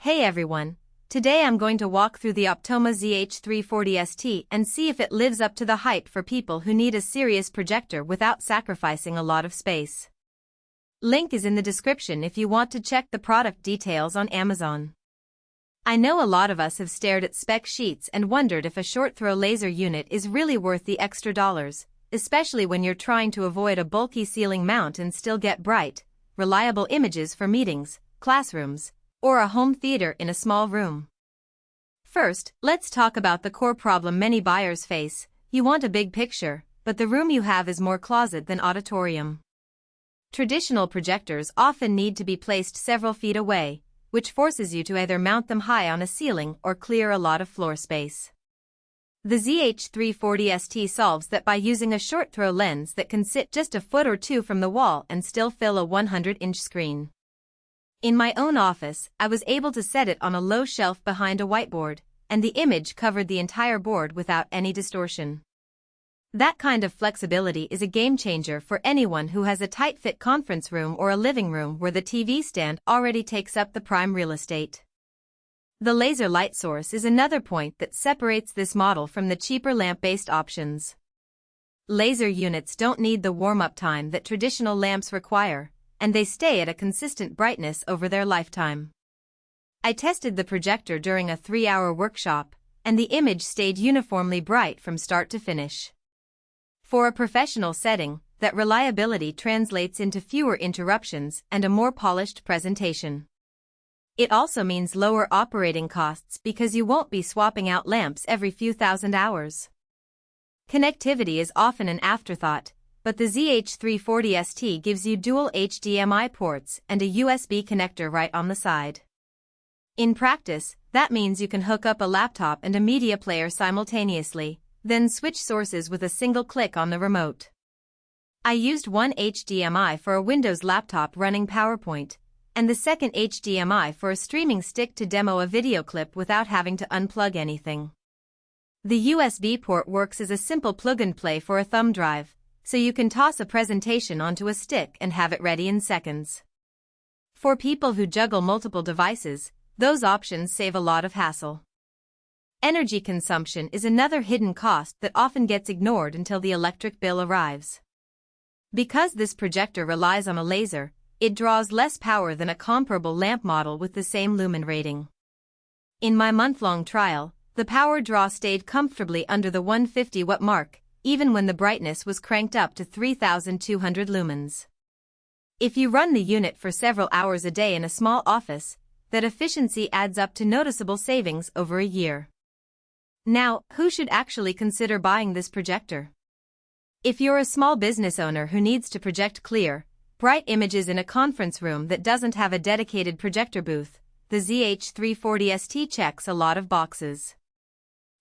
Hey everyone, today I'm going to walk through the Optoma ZH340ST and see if it lives up to the hype for people who need a serious projector without sacrificing a lot of space. Link is in the description if you want to check the product details on Amazon. I know a lot of us have stared at spec sheets and wondered if a short-throw laser unit is really worth the extra dollars, especially when you're trying to avoid a bulky ceiling mount and still get bright, reliable images for meetings, classrooms, or a home theater in a small room. First, let's talk about the core problem many buyers face. You want a big picture, but the room you have is more closet than auditorium. Traditional projectors often need to be placed several feet away, which forces you to either mount them high on a ceiling or clear a lot of floor space. The ZH340ST solves that by using a short-throw lens that can sit just a foot or two from the wall and still fill a 100-inch screen. In my own office, I was able to set it on a low shelf behind a whiteboard, and the image covered the entire board without any distortion. That kind of flexibility is a game-changer for anyone who has a tight-fit conference room or a living room where the TV stand already takes up the prime real estate. The laser light source is another point that separates this model from the cheaper lamp-based options. Laser units don't need the warm-up time that traditional lamps require, and they stay at a consistent brightness over their lifetime. I tested the projector during a 3-hour workshop, and the image stayed uniformly bright from start to finish. For a professional setting, that reliability translates into fewer interruptions and a more polished presentation. It also means lower operating costs because you won't be swapping out lamps every few thousand hours. Connectivity is often an afterthought, but the ZH340ST gives you dual HDMI ports and a USB connector right on the side. In practice, that means you can hook up a laptop and a media player simultaneously, then switch sources with a single click on the remote. I used one HDMI for a Windows laptop running PowerPoint, and the second HDMI for a streaming stick to demo a video clip without having to unplug anything. The USB port works as a simple plug-and-play for a thumb drive, so you can toss a presentation onto a stick and have it ready in seconds. For people who juggle multiple devices, those options save a lot of hassle. Energy consumption is another hidden cost that often gets ignored until the electric bill arrives. Because this projector relies on a laser, it draws less power than a comparable lamp model with the same lumen rating. In my month-long trial, the power draw stayed comfortably under the 150-watt mark, even when the brightness was cranked up to 3,200 lumens. If you run the unit for several hours a day in a small office, that efficiency adds up to noticeable savings over a year. Now, who should actually consider buying this projector? If you're a small business owner who needs to project clear, bright images in a conference room that doesn't have a dedicated projector booth, the ZH340ST checks a lot of boxes.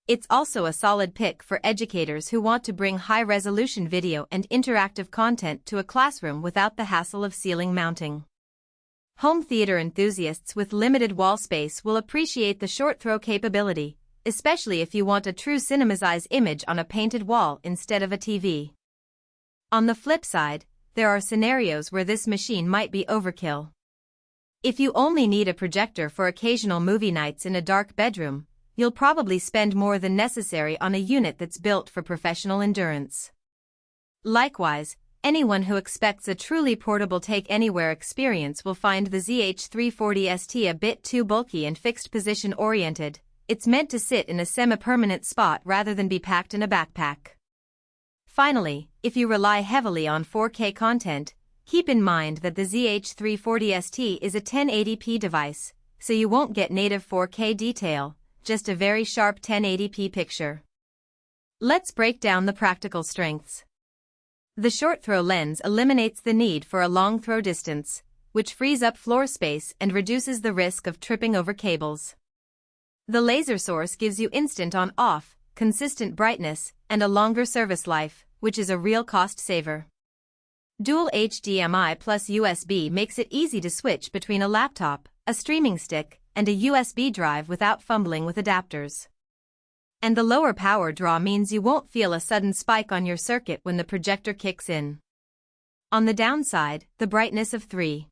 It's also a solid pick for educators who want to bring high-resolution video and interactive content to a classroom without the hassle of ceiling mounting. Home theater enthusiasts with limited wall space will appreciate the short-throw capability, especially if you want a true cinema-size image on a painted wall instead of a TV. On the flip side, there are scenarios where this machine might be overkill. If you only need a projector for occasional movie nights in a dark bedroom, you'll probably spend more than necessary on a unit that's built for professional endurance. Likewise, anyone who expects a truly portable take-anywhere experience will find the ZH340ST a bit too bulky and fixed-position oriented. It's meant to sit in a semi-permanent spot rather than be packed in a backpack. Finally, if you rely heavily on 4K content, keep in mind that the ZH340ST is a 1080p device, so you won't get native 4K detail, just a very sharp 1080p picture. Let's break down the practical strengths. The short-throw lens eliminates the need for a long throw distance, which frees up floor space and reduces the risk of tripping over cables. The laser source gives you instant on-off, consistent brightness, and a longer service life, which is a real cost saver. Dual HDMI plus USB makes it easy to switch between a laptop, a streaming stick, and a USB drive without fumbling with adapters. And the lower power draw means you won't feel a sudden spike on your circuit when the projector kicks in. On the downside, the brightness of 3